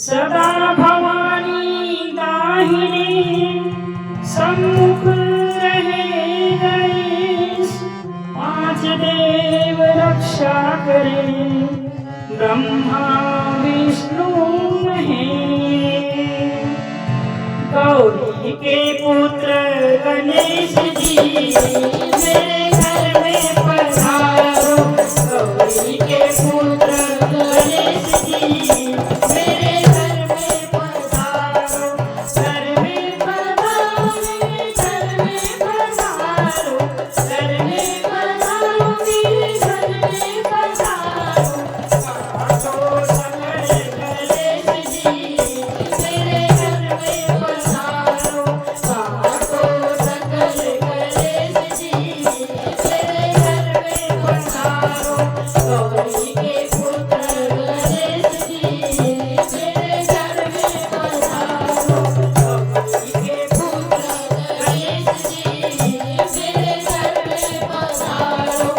सदा भवानी दाहिने सम्मुख रहे गणेश। पांच देव रक्षा करे ब्रह्मा विष्णु महेश। गौरी के पुत्र गणेश जी मेरे घर में पधारो। गौरी के पुत्र गणेश जी मेरे घर में पधारो। घर में पधारो, मेरे घर में पधारो। घर में पधारो, मेरे घर में पधारो। पाठो सकल गणेश जी मेरे घर में पधारो। पाठो सकल गणेश जी मेरे घर में पधारो। गौरी के पुत्र गणेश जी मेरे घर में पधारो। गौरी के पुत्र गणेश जी मेरे घर में पधारो।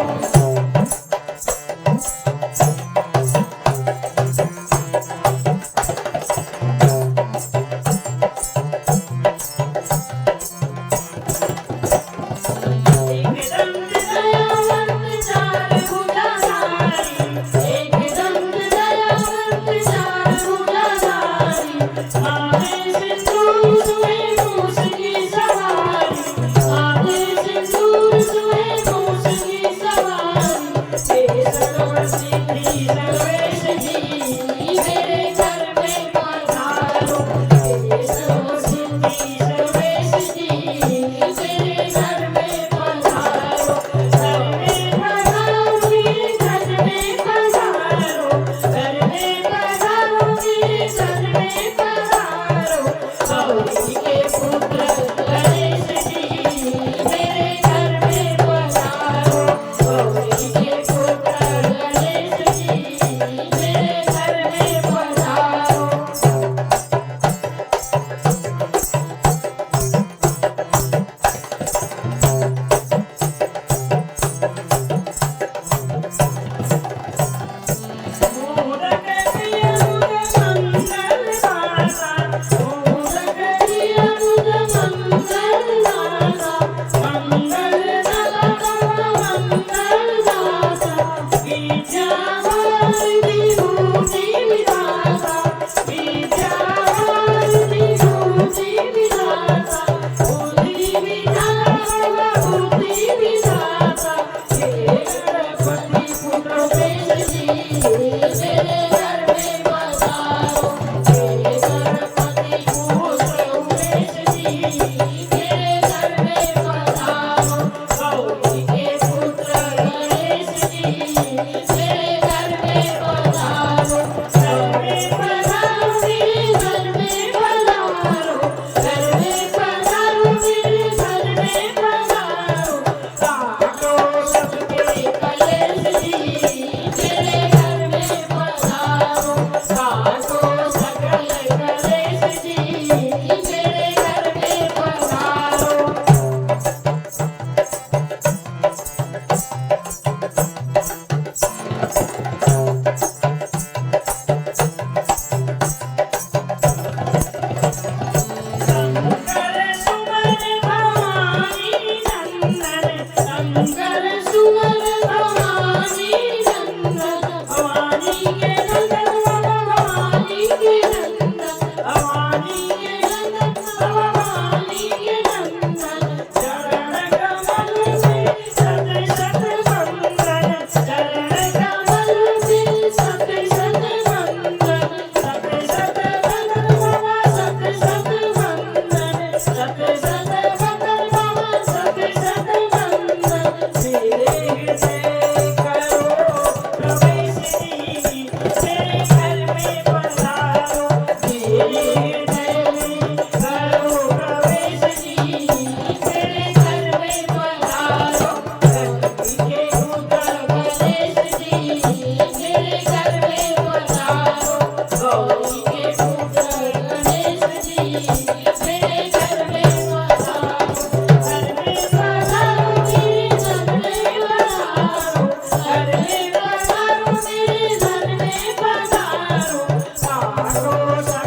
Rosa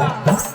का